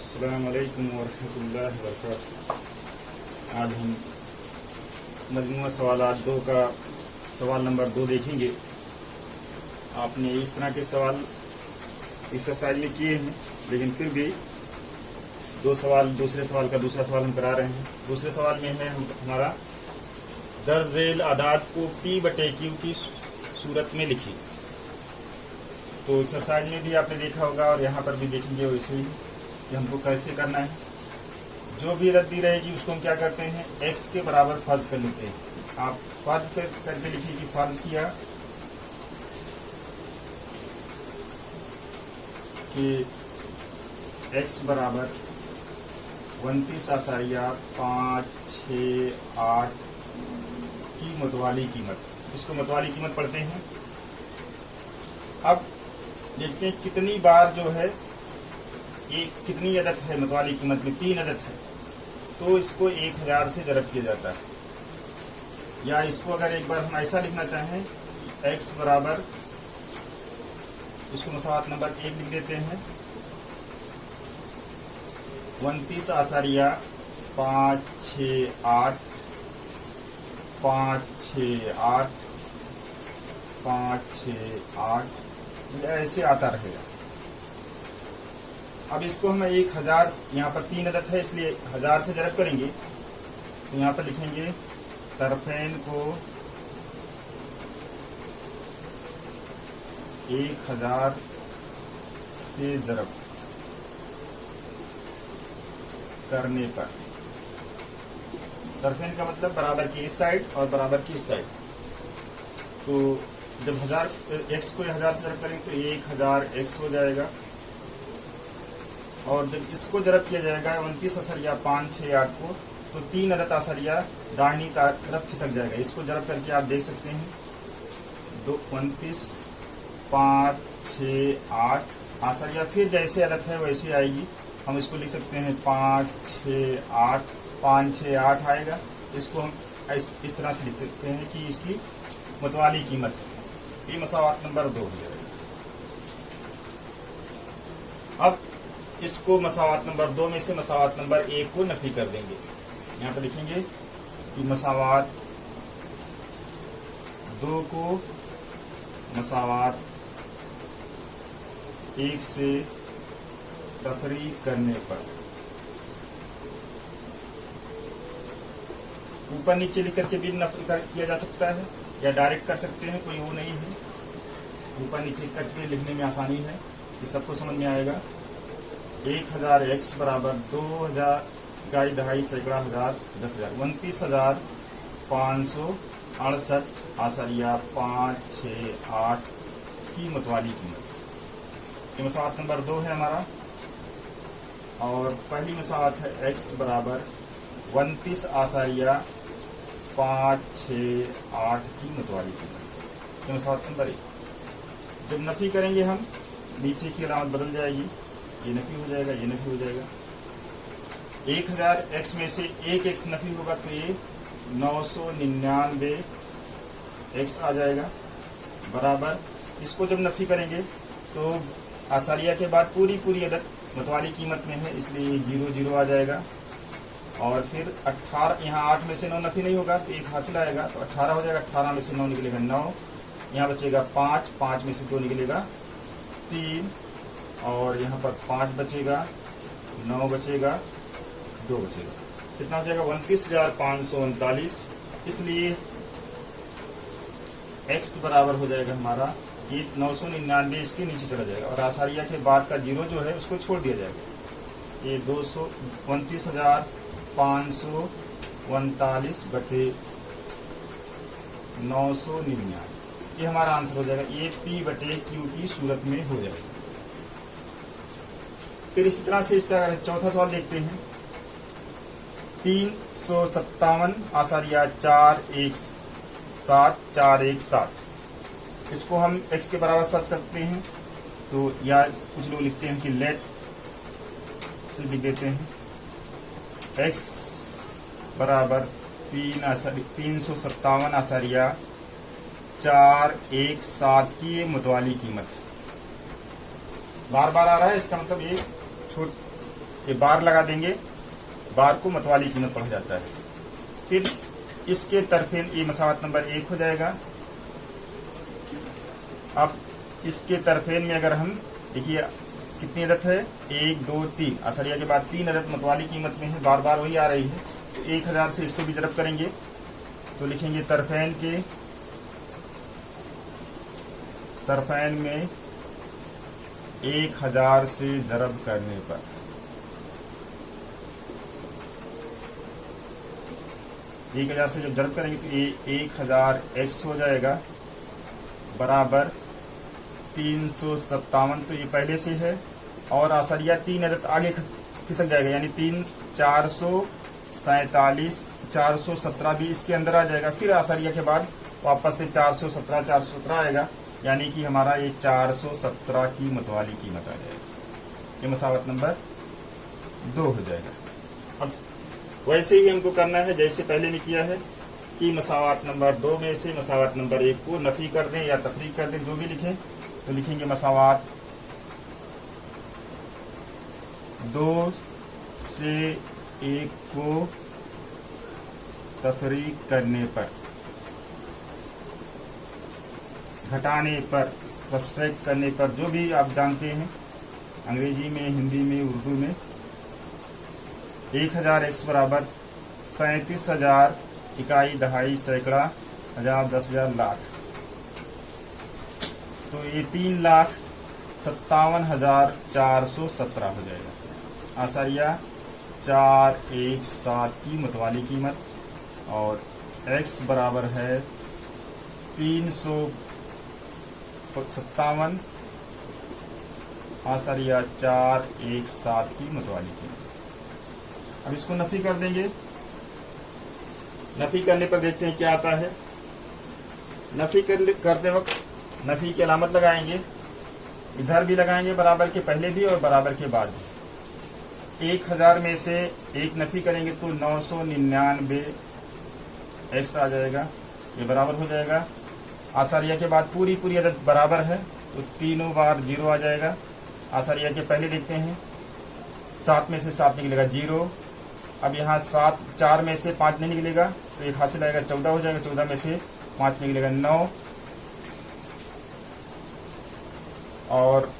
अस्सलाम वालेकुम वरहमतुल्लाहि वबरकातुहू। आज हम मजमूआ सवालात 2 का सवाल नंबर 2 देखेंगे। आपने इस तरह के सवाल एक्सरसाइज में किए हैं, लेकिन फिर भी दो सवाल दूसरे सवाल का दूसरा सवाल हम करा रहे हैं। दूसरे सवाल में है हमारा दर्ज झेल आदाद को P/Q की सूरत में लिखी। तो एक्सरसाइज में भी आपने देखा होगा और यहाँ पर भी देखेंगे वैसे ही कि हमको कैसे करना है। जो भी रद्दी रहेगी उसको हम क्या करते हैं, x के बराबर फर्ज कर लेते हैं। आप फर्ज करके लिखिए कि फर्ज किया कि x बराबर 29.568 की मतवाली कीमत। इसको मतवाली कीमत पढ़ते हैं। अब देखते हैं कितनी बार जो है ये कितनी अदद है मतवाली कीमत में, 3 अदद है, तो इसको 1000 से ज़रब किया जाता है। या इसको अगर एक बार हम ऐसा लिखना चाहें x बराबर, इसको मसावत नंबर 1 लिख देते हैं, 29.568 ऐसे आता रहेगा। अब इसको हम 1000, यहाँ पर 3 अदद है इसलिए 1000 से ज़रब करेंगे। तो यहाँ पर लिखेंगे तरफैन को 1000 से ज़रब करने पर, तरफैन का मतलब बराबर की इस साइड और बराबर की इस साइड। तो जब 1000 x को 1000 से ज़रब करेंगे तो 1000x हो जाएगा, और जब इसको ज़रब किया जाएगा 29.568 को, तो 3 अदद आसरिया दाहिनी तरफ खिसक जाएगा। इसको ज़रब करके आप देख सकते हैं 29.568 आसरिया फिर जैसे अदद है वैसे आएगी। हम इसको लिख सकते हैं 568 आएगा। इसको हम इस तरह से लिख सकते हैं कि इसकी मतवाली कीमत है। ये मसावत नंबर 2 हो जाएगा। अब इसको मसावत नंबर 2 में से मसावत नंबर 1 को नफी कर देंगे। यहाँ पर लिखेंगे कि मसावत 2 को मसावत 1 से तफरीक करने पर, ऊपर नीचे लिख करके भी नफी किया जा सकता है या डायरेक्ट कर सकते हैं, कोई वो नहीं है। ऊपर नीचे करके लिखने में आसानी है, ये सबको समझ में आएगा। 1000x बराबर 2000 इकाई दहाई सैकड़ा हजार 10,000, 29,568.568 की मतवाली कीमत। ये मसावत नंबर 2 है हमारा। और पहली मसावत है x बराबर 29.568 की मतवाली कीमत। ये मसावत नंबर 1। जब नफी करेंगे हम, नीचे की अलामत बदल जाएगी, ये नफी हो जाएगा, ये नफी हो जाएगा। 1000x में से 1x नफी होगा तो ये 999x आ जाएगा, बराबर। इसको जब नफी करेंगे तो आसारिया के बाद पूरी अदद मतवाली कीमत में है, इसलिए ये 0 0 आ जाएगा। और फिर 18, यहाँ 8 में से 9 नफी नहीं होगा तो 1 हासिल आएगा, तो 18 हो जाएगा। 18 में से 9 निकलेगा 9, यहाँ बचेगा 5 में से 2 निकलेगा 3, और यहाँ पर 5 बचेगा, 9 बचेगा, 2 बचेगा। कितना हो जाएगा 29,539। इसलिए x बराबर हो जाएगा हमारा ये 999 इसके नीचे चला जाएगा, और आसारिया के बाद का 0 जो है उसको छोड़ दिया जाएगा। ये 29,539 बटे 999, ये हमारा आंसर हो जाएगा। ये P/Q की सूरत में हो जाएगा। फिर इसी तरह से इसका चौथा सवाल देखते हैं। 357 आसारिया 417 इसको हम x के बराबर फर्ज करते हैं। तो या कुछ लोग लिखते हैं कि लेट से लिख देते हैं x बराबर 357 आसारिया 417 की ये मुतवाली कीमत बार बार आ रहा है, इसका मतलब ये ये बार लगा देंगे, बार को मतवाली कीमत पढ़ा जाता है। फिर इसके तरफेन ये मसावत नंबर 1 हो जाएगा। अब इसके तरफेन में अगर हम देखिए कितनी अदद है, 1 2 3, असरिया के बाद 3 अदद मतवाली कीमत में है, बार बार वही आ रही है। तो 1000 से इसको भी जरब करेंगे तो लिखेंगे तरफैन में 1000 से जरब करने पर 1000 से जब जरब करेंगे तो ये 1000 x हो जाएगा बराबर 357। तो ये पहले से है और आसरिया 3 अदद आगे खिसक जाएगा, यानी 3 447 417 भी इसके अंदर आ जाएगा। फिर आसरिया के बाद वापस से 417 आएगा, यानी कि हमारा ये 417 की मतवाली कीमत आ जाएगी। ये मसावत नंबर 2 हो जाएगा। अब वैसे ही हमको करना है जैसे पहले में किया है कि मसावत नंबर 2 में से मसावत नंबर 1 को नफी कर दें या तफरीक कर दें, जो भी लिखें। तो लिखेंगे मसावत 2 से 1 को तफरीक करने पर, घटाने पर, सब्सट्रैक्ट करने पर, जो भी आप जानते हैं अंग्रेजी में, हिंदी में, उर्दू में। 1000 x बराबर 35,000 इकाई, दहाई, सैकड़ा, हजार, 10,000, लाख। तो ये 3,57,417 हो जाएगा। आसारिया 417 की मतवाली कीमत और x बराबर है 357 आसारिया 417 की मतवाली कीमत। अब इसको नफी कर देंगे। नफी करने पर देखते हैं क्या आता है। नफी करते वक्त नफी की अलामत लगाएंगे, इधर भी लगाएंगे, बराबर के पहले भी और बराबर के बाद भी। 1000 में से 1 नफी करेंगे तो 999 x आ जाएगा, ये बराबर हो जाएगा। आसारिया के बाद पूरी अदद बराबर है तो तीनों बार 0 आ जाएगा। आसारिया के पहले देखते हैं, 7 में से 7 निकलेगा 0। अब यहाँ 4 में से 5 नहीं निकलेगा तो एक हासिल आएगा, 14 हो जाएगा। 14 में से 5 निकलेगा 9 और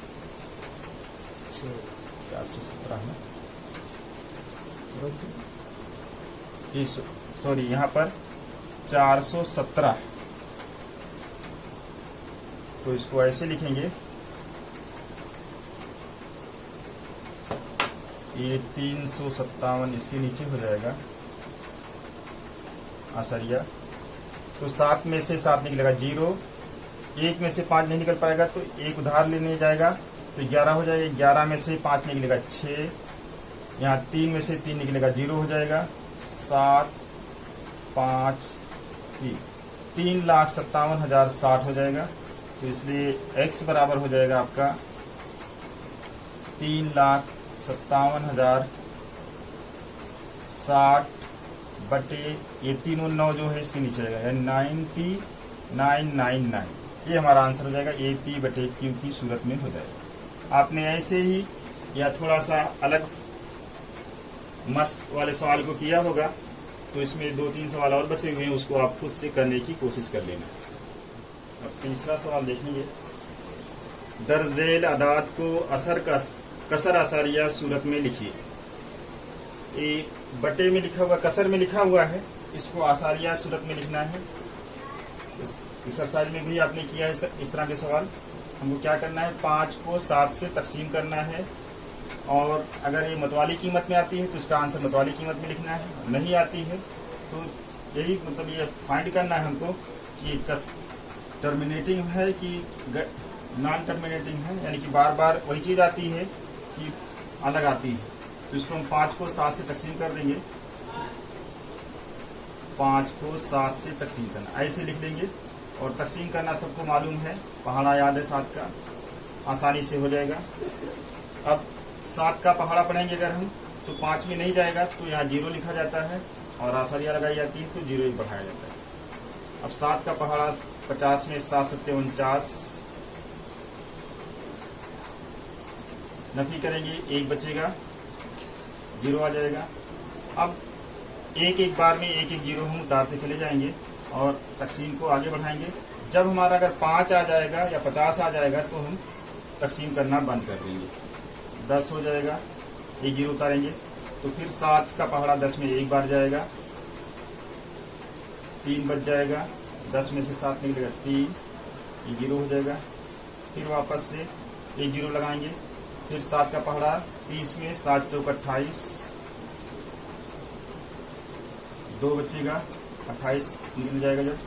417 है, सॉरी यहाँ पर 417। तो इसको ऐसे लिखेंगे, ये 357 इसके नीचे हो जाएगा आसरिया। तो 7 में से 7 निकलेगा 0, 1 में से 5 नहीं निकल पाएगा तो 1 उधार लेने जाएगा तो 11 हो जाएगा। 11 में से 5 निकलेगा 6, यहाँ 3 में से 3 निकलेगा 0 हो जाएगा। 7 5 3,57,060 हो जाएगा। तो इसलिए x बराबर हो जाएगा आपका 3,57,060 बटे ये 3 और 9 जो है इसके नीचे रहेगा, यानी 9999। ये हमारा आंसर हो जाएगा AP बटे Q की सूरत में हो जाएगा। आपने ऐसे ही या थोड़ा सा अलग मस्त वाले सवाल को किया होगा तो इसमें 2-3 सवाल और बचे हुए हैं, उसको आप खुद से करने की कोशिश कर लेना। अब तीसरा सवाल देखेंगे। दर्जेल अदाद को कसर आसारिया सूरत में लिखिए। ये बटे में लिखा हुआ, कसर में लिखा हुआ है, इसको आसारिया सूरत में लिखना है। इस एक्सरसाइज में भी आपने किया है इस तरह के सवाल। हमको क्या करना है, 5 को 7 से तकसीम करना है और अगर ये मतवाली कीमत में आती है तो इसका आंसर मतवाली कीमत में लिखना है, नहीं आती है तो यही मतलब ये फाइंड करना है हमको कि टर्मिनेटिंग है कि नॉन टर्मिनेटिंग है, यानी कि बार बार वही चीज आती है कि अलग आती है। तो इसको हम 5 को 7 से तकसीम कर देंगे। 5 को 7 से तकसीम करना, ऐसे लिख लेंगे। और तकसीम करना सबको मालूम है, पहाड़ा याद है 7 का, आसानी से हो जाएगा। अब 7 का पहाड़ा पढ़ेंगे अगर हम तो 5 में नहीं जाएगा तो यहाँ 0 लिखा जाता है और आसारिया लगाई जाती है तो 0 ही बढ़ाया जाता है। अब 7 का पहाड़ा 50 में 7 7 49, नफी करेंगे 1 बचेगा। जीरो आ जाएगा। अब एक एक बार में एक एक जीरो हम उतारते चले जाएंगे और तकसीम को आगे बढ़ाएंगे। जब हमारा अगर 5 आ जाएगा या 50 आ जाएगा तो हम तकसीम करना बंद कर देंगे। 10 हो जाएगा, एक जीरो उतारेंगे तो फिर 7 का पहाड़ा 10 में एक बार जाएगा, 3 बच जाएगा, 10 में से 7 निकलेगा 3, ये जीरो हो जाएगा। फिर वापस से एक जीरो लगाएंगे, फिर 7 का पहाड़ा 30 में 7 चौक 28, 2 बचेगा, 28 निकल जाएगा। जब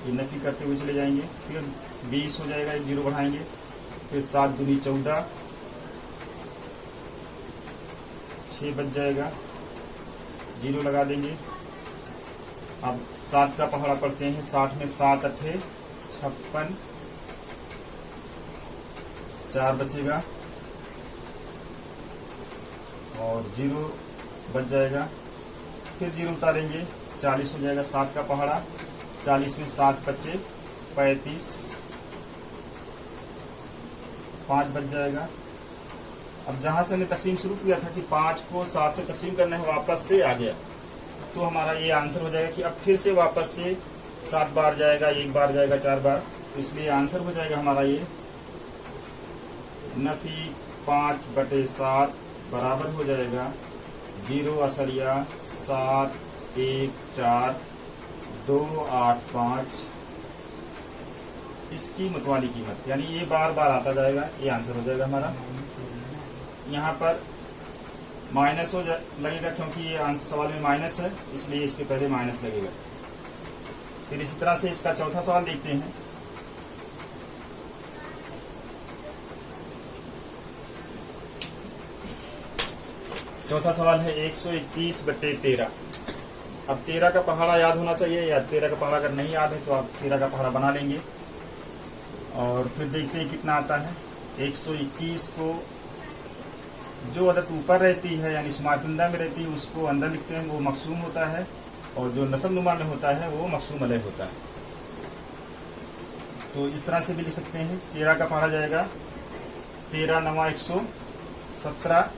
ये नफी करते हुए चले जाएंगे, फिर 20 हो जाएगा, एक जीरो बढ़ाएंगे, फिर 7 दूनी 14, 6 बच जाएगा, जीरो लगा देंगे। अब 7 का पहाड़ा पढ़ते हैं, 60 में 7 अट्ठे 56, 4 बचेगा और जीरो बच जाएगा। फिर जीरो उतारेंगे, 40 हो जाएगा, 7 का पहाड़ा 40 में 7 बचे 35, 5 बच जाएगा। अब जहां से हमने तकसीम शुरू किया था कि 5 को 7 से तकसीम करना है, वापस से आ गया तो हमारा ये आंसर हो जाएगा कि अब फिर से वापस से 7 बार जाएगा, 1 बार जाएगा, 4 बार, तो इसलिए आंसर हो जाएगा हमारा ये नफी 5/7 बराबर हो जाएगा 0 असरिया 7 1 4 2 8 5। इसकी मुतवाली कीमत यानी ये बार बार आता जाएगा, ये आंसर हो जाएगा हमारा। यहाँ पर माइनस लगेगा क्योंकि ये सवाल में माइनस है, इसलिए इसके पहले माइनस लगेगा। फिर इसी तरह से इसका चौथा सवाल देखते हैं। चौथा सवाल है 121/13। अब 13 का पहाड़ा याद होना चाहिए, या 13 का पहाड़ा अगर नहीं याद है तो आप 13 का पहाड़ा बना लेंगे और फिर देखते हैं कितना आता है। 121 को जो अदद ऊपर रहती है यानी शुमारकुंदा में रहती है उसको अंदर लिखते हैं, वो मकसूम होता है, और जो नस्ब नुमा में होता है वो मकसूम अलह होता है। तो इस तरह से भी लिख सकते हैं। 13 का पहाड़ा जाएगा 13 9 117,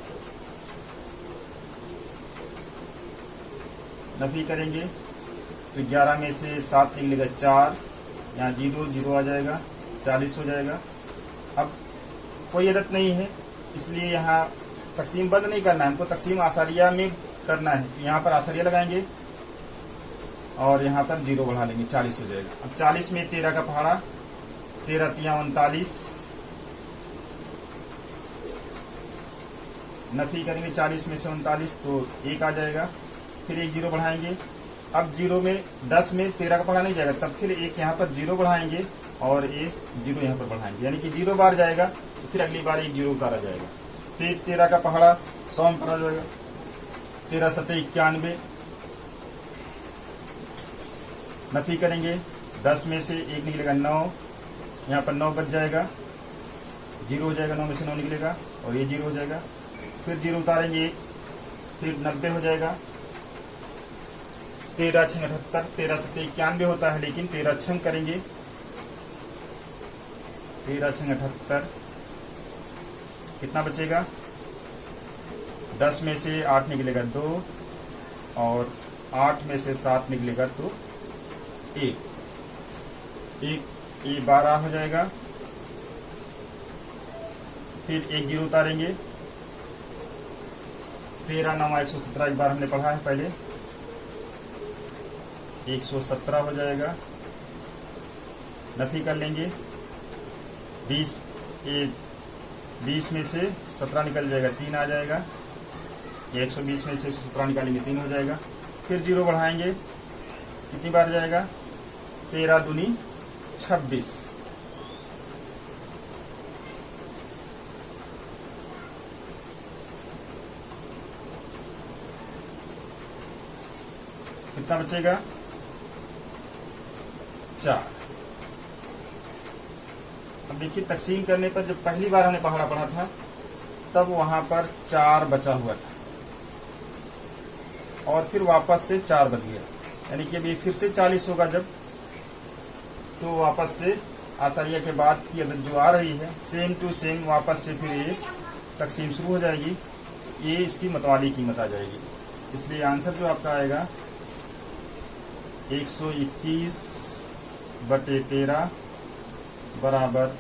नफी करेंगे तो 11 में से 7 निकलेगा 4, यहाँ 0 0 आ जाएगा, 40 हो जाएगा। अब कोई अदद नहीं है इसलिए यहाँ तकसीम बंद नहीं करना है, हमको तकसीम आसारिया में करना है। तो यहाँ पर आसारिया लगाएंगे और यहाँ पर 0 बढ़ा लेंगे, 40 हो जाएगा। अब 40 में 13 का पहाड़ा 13 3 39, नफी करेंगे 40 में से 39 तो 1 आ जाएगा, फिर एक 0 बढ़ाएंगे। अब 0 में 10 में 13 का पहाड़ा नहीं जाएगा, तब फिर एक यहाँ पर 0 बढ़ाएंगे और एक 0 यहाँ पर बढ़ाएंगे, यानी कि 0 बार जाएगा तो फिर अगली बार एक 0 उतारा जाएगा। फिर 13 का पहाड़ा 100 में पढ़ा जाएगा, 13 7 91, नफी करेंगे 10 में से 1 निकलेगा 9, यहाँ पर 9 बच जाएगा, 0 हो जाएगा, 9 में से 9 निकलेगा और ये 0 हो जाएगा। फिर 0 उतारेंगे, फिर 90 हो जाएगा। 13 6 78, 13 7 91 होता है लेकिन 13 6 करेंगे, 13 6 78, कितना बचेगा? 10 में से 8 निकलेगा 2 और 8 में से 7 निकलेगा तो 1, ये 12 हो जाएगा। फिर एक 0 उतारेंगे, 13 9 117 एक बार हमने पढ़ा है पहले, 117 हो जाएगा, नफी कर लेंगे। 20 में से 17 निकल जाएगा, 3 आ जाएगा। 120 में से 17 निकालेंगे, 3 हो जाएगा। फिर 0 बढ़ाएंगे, कितनी बार जाएगा? 13 दूनी 26, कितना बचेगा? 4। अब देखिए तकसीम करने पर जब पहली बार हमने पहाड़ा पढ़ा था तब वहां पर 4 बचा हुआ था और फिर वापस से 4 बच गया, यानी कि अभी फिर से 40 होगा जब, तो वापस से आसारिया के बाद की अदद जो आ रही है सेम टू सेम वापस से फिर ये तकसीम शुरू हो जाएगी। ये इसकी मतवाली कीमत आ जाएगी। इसलिए आंसर जो आपका आएगा 121/13 बराबर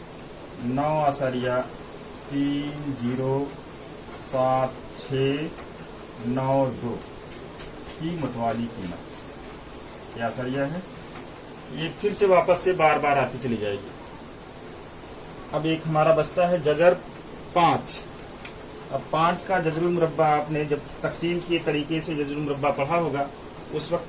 9.307692 की मतवाली कीमत, यह आसारिया है। ये फिर से वापस से बार बार आती चली जाएगी। अब एक हमारा बचता है जजर 5। अब 5 का जजरुल मुरब्बा आपने जब तकसीम के तरीके से जजरुल मुरब्बा पढ़ा होगा उस वक्त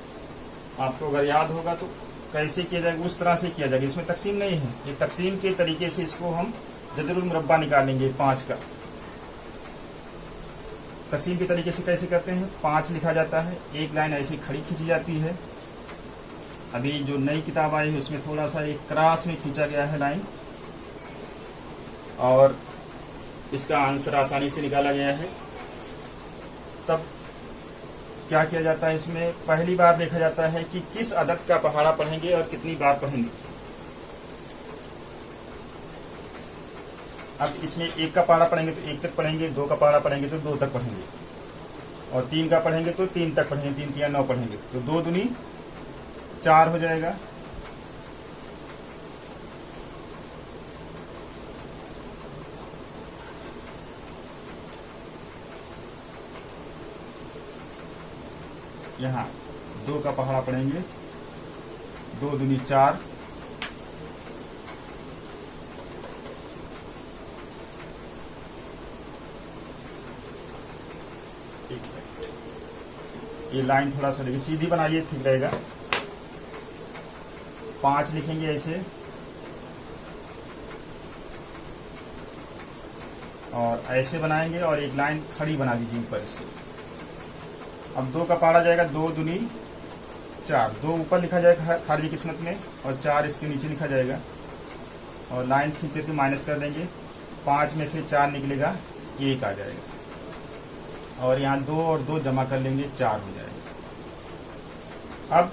आपको अगर याद होगा तो कैसे किया जाएगा, उस तरह से किया जाएगा। इसमें तकसीम नहीं है, ये तकसीम के तरीके से इसको हम जजरुल मुरब्बा निकालेंगे 5 का। तकसीम के तरीके से कैसे करते हैं, 5 लिखा जाता है, एक लाइन ऐसी खड़ी खींची जाती है। अभी जो नई किताब आई है उसमें थोड़ा सा एक क्रॉस में खींचा गया है लाइन, और इसका आंसर आसानी से निकाला गया है। तब क्या किया जाता है, इसमें पहली बार देखा जाता है कि किस अदद का पहाड़ा पढ़ेंगे और कितनी बार पढ़ेंगे। अब इसमें 1 का पहाड़ा पढ़ेंगे तो 1 तक पढ़ेंगे, 2 का पहाड़ा पढ़ेंगे तो 2 तक पढ़ेंगे, और 3 का पढ़ेंगे तो 3 तक पढ़ेंगे, 3 3 9 पढ़ेंगे, तो 2 दूनी 4 हो जाएगा। यहाँ 2 का पहाड़ा पढ़ेंगे, 2 दूनी 4, ये लाइन थोड़ा सा देखिए सीधी बनाइए, ठीक रहेगा। 5 लिखेंगे ऐसे, और ऐसे बनाएंगे और एक लाइन खड़ी बना दीजिए ऊपर इसके। अब 2 का पहाड़ा जाएगा, 2 दूनी 4, 2 ऊपर लिखा जाएगा खारिजी किस्मत में, और 4 इसके नीचे लिखा जाएगा, और लाइन खींच करके माइनस कर देंगे। 5 में से 4 निकलेगा, 1 आ जाएगा, और यहाँ 2 और 2 जमा कर लेंगे, 4 हो जाएगा। अब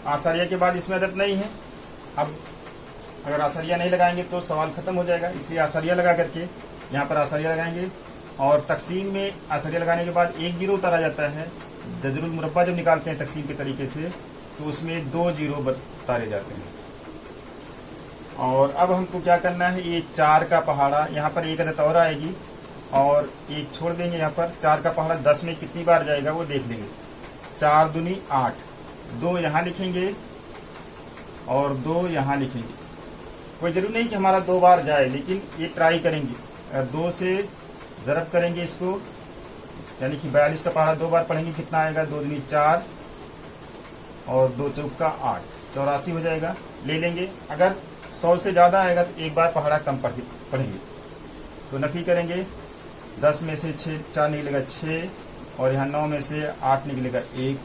आसारिया के बाद इसमें अदद नहीं है। अब अगर आसारिया नहीं लगाएंगे तो सवाल खत्म हो जाएगा, इसलिए आसारिया लगा करके यहाँ पर आसारिया लगाएंगे। और तकसीम में आसारिया लगाने के बाद 1 जीरो उतारा जाता है। जजरुल मुरब्बा जब निकालते हैं तकसीम के तरीके से तो उसमें 2 जीरो उतारे जाते हैं। और अब हमको क्या करना है, ये 4 का पहाड़ा यहाँ पर एक अदद और आएगी, और एक छोड़ देंगे यहाँ पर। 4 का पहाड़ा 10 में कितनी बार जाएगा वो देख लेंगे। 4 दूनी 8, 2 यहाँ लिखेंगे और 2 यहाँ लिखेंगे। कोई जरूरी नहीं कि हमारा 2 बार जाए, लेकिन ये ट्राई करेंगे। अगर 2 से ज़रब करेंगे इसको, यानी कि 42 का पहाड़ा 2 बार पढ़ेंगे, कितना आएगा, 2 दूनी 4 और 2 चौका 8, 84 हो जाएगा। ले लेंगे। अगर 100 से ज़्यादा आएगा तो एक बार पहाड़ा कम पढ़ेंगे। तो नफी करेंगे, 10 में से 4 निकलेगा 6, और यहाँ 9 में से 8 निकलेगा 1।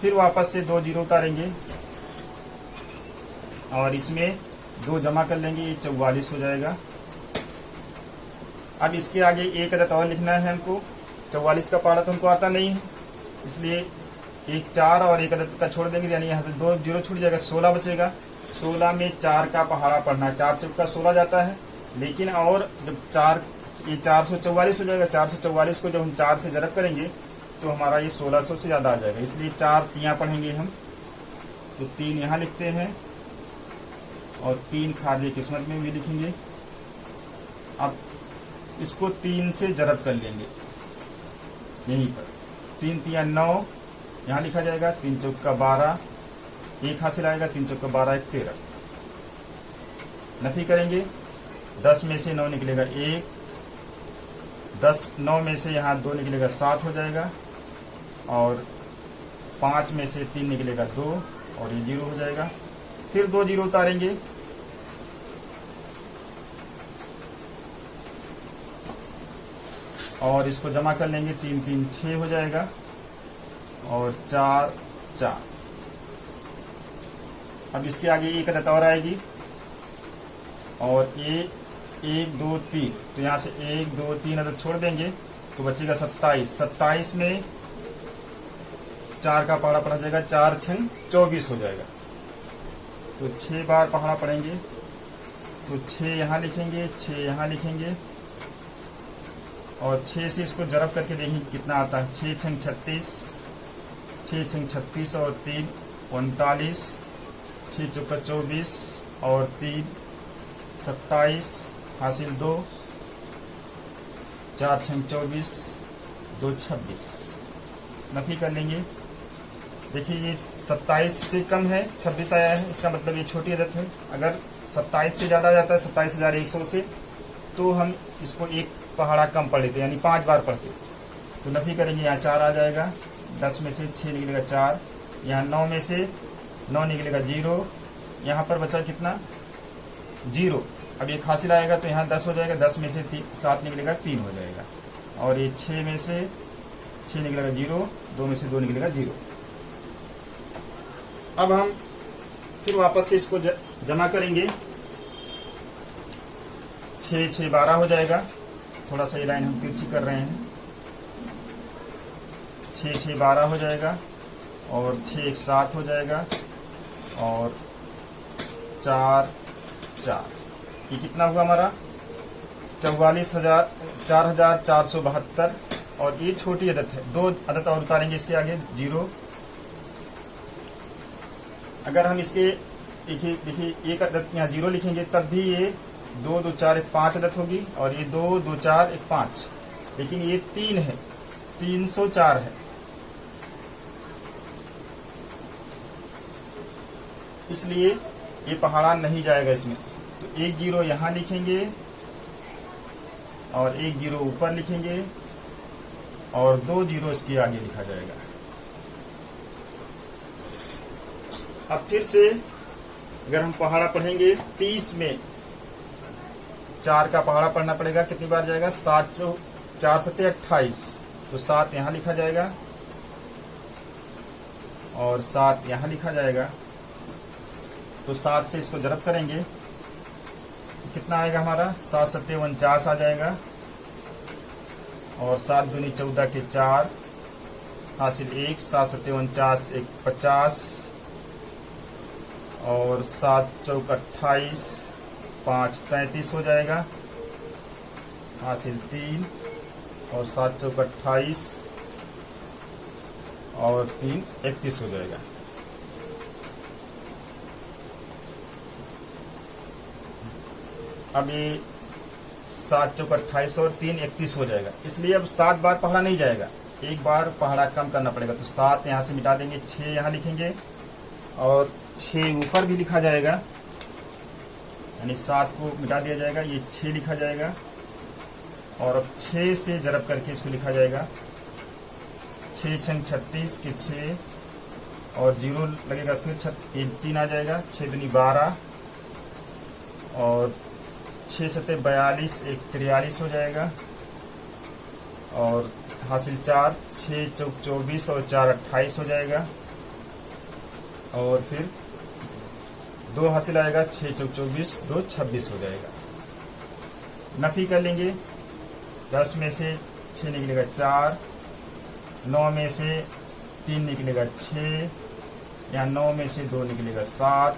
फिर वापस से 2 जीरो उतारेंगे और इसमें 2 जमा कर लेंगे, ये 44 हो जाएगा। अब इसके आगे एक अदद और लिखना है हमको। 44 का पहाड़ा तो हमको आता नहीं है, इसलिए एक 4 और एक अदद का छोड़ देंगे, यानी यहाँ से 2 जीरो छूट जाएगा, 16 बचेगा। 16 में 4 का पहाड़ा पढ़ना है, 4 चौका 16 जाता है। लेकिन और जब 4 ये 444 हो जाएगा। 444 को जब हम 4 से ज़रब करेंगे तो हमारा ये 1600 से ज़्यादा आ जाएगा, इसलिए 4 तियाँ पढ़ेंगे हम। तो 3 यहाँ लिखते हैं और 3 खारिजी किस्मत में भी लिखेंगे। अब इसको 3 से ज़रब कर लेंगे यहीं पर। 3 तियाँ 9 यहाँ लिखा जाएगा, 3 चौका 12, 1 हासिल आएगा, 3 चौका 12 1 13। नफी करेंगे, 10 में से 9 निकलेगा 1, 9 में से यहाँ 2 निकलेगा 7 हो जाएगा, और 5 में से 3 निकलेगा 2, और ये 0 हो जाएगा। फिर 2 जीरो उतारेंगे, और इसको जमा कर लेंगे, 3 3 6 हो जाएगा, और 4 4। अब इसके आगे एक अदद और आएगी, और ये 1 2 3, तो यहाँ से 1 2 3 अदद छोड़ देंगे तो बचेगा 27। 27 में 4 का पहाड़ा पढ़ा जाएगा, 4 6 24 हो जाएगा। तो 6 बार पहाड़ा पढ़ेंगे, तो 6 यहाँ लिखेंगे, 6 यहाँ लिखेंगे, और 6 से इसको जरब करके देखेंगे कितना आता है। 6 छंग 36, 6 छंग 36 और 3 39, 6 चौका 24 और 3 27 हासिल 2, 4 छंग 24, 2 26। नफी कर लेंगे। देखिए ये 27 से कम है, 26 आया है, इसका मतलब ये छोटी अदद है। अगर 27 से ज़्यादा आ जाता है 27,100 से, तो हम इसको एक पहाड़ा कम पढ़ लेते हैं, यानी 5 बार पढ़ते। तो नफी करेंगे, यहाँ 4 आ जाएगा, 10 में से 6 निकलेगा 4, यहाँ 9 में से 9 निकलेगा 0, यहाँ पर बचा कितना 0। अब एक हासिल आएगा तो यहाँ 10 हो जाएगा, 10 में से 7 निकलेगा 3 हो जाएगा, और ये 6 में से 6 निकलेगा 0, 2 में से 2 निकलेगा 0। अब हम फिर वापस से इसको जमा करेंगे। 6 6 12 हो जाएगा, थोड़ा सा ये लाइन हम तिरछी कर रहे हैं। 6 6 12 हो जाएगा, और 6 1 7 हो जाएगा, और 4 4। ये कितना हुआ हमारा 44,472। और ये छोटी अदद है, 2 अदद और उतारेंगे इसके आगे 0। अगर हम इसके देखिए एक अदद यहाँ 0 लिखेंगे तब भी ये 2 2 4 1 5 अदद होगी, और ये 2 2 4 1 5, लेकिन ये 3 है, 304 है। इसलिए ये पहाड़ा नहीं जाएगा इसमें। तो 1 0 यहाँ लिखेंगे, और 1 0 ऊपर लिखेंगे, और 2 0 इसके आगे लिखा जाएगा। अब फिर से अगर हम पहाड़ा पढ़ेंगे, 30 में 4 का पहाड़ा पढ़ना पड़ेगा। कितनी बार जाएगा 7 4 7 28, तो 7 यहाँ लिखा जाएगा, और 7 यहाँ लिखा जाएगा। तो 7 से इसको जरब करेंगे तो कितना आएगा हमारा 7 7 49 आ जाएगा, और 7 दूनी 14 के 4 हासिल 1, 7 7 49 1 50, और 7 चौक 28, 5 33 हो जाएगा, हासिल 3, और 7 चौक 28 और 3 31 हो जाएगा। अब ये 7 चौक 28 और 3 31 हो जाएगा। इसलिए अब 7 बार पहाड़ा नहीं जाएगा, एक बार पहाड़ा कम करना पड़ेगा। तो 7 यहाँ से मिटा देंगे, 6 यहाँ लिखेंगे, और 6 ऊपर भी लिखा जाएगा, यानी 7 को मिटा दिया जाएगा, ये 6 लिखा जाएगा, और अब 6 से जरब करके इसको लिखा जाएगा। 6 छंग 36 के 6, और 0 लगेगा, फिर 3 आ जाएगा, 6 दूनी 12, और 6 सत्ते 42 1 43 हो जाएगा, और हासिल 4, 6 चौक 24 और 4 28 हो जाएगा, और फिर 2 हासिल आएगा, 6 चौक 24 2 26 हो जाएगा। नफी कर लेंगे। 10 में से 6 निकलेगा 4, 9 में से 3 निकलेगा 6, यहाँ 9 में से 2 निकलेगा 7,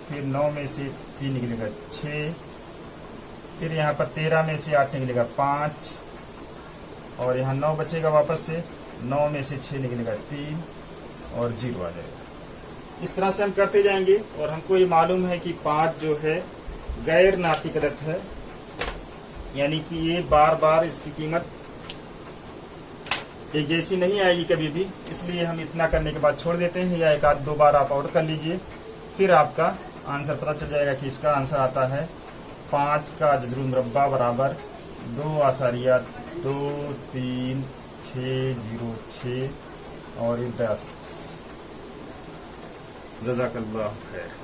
फिर 9 में से 3 निकलेगा 6, फिर यहाँ पर 13 में से 8 निकलेगा 5, और यहाँ 9 बचेगा वापस से, 9 में से 6 निकलेगा 3, और 0 आ जाएगा। इस तरह से हम करते जाएंगे, और हमको ये मालूम है कि 5 जो है गैर नातिक अदद है, यानी कि ये बार बार इसकी कीमत एक जैसी नहीं आएगी कभी भी। इसलिए हम इतना करने के बाद छोड़ देते हैं, या 1 आध 2 बार आप और कर लीजिए, फिर आपका आंसर पता चल जाएगा कि इसका आंसर आता है 5 का जजरुल मुरब्बा बराबर 2 आसारिया 2 3 6 0 6 और 10। जज़ाकल्लाह खैर।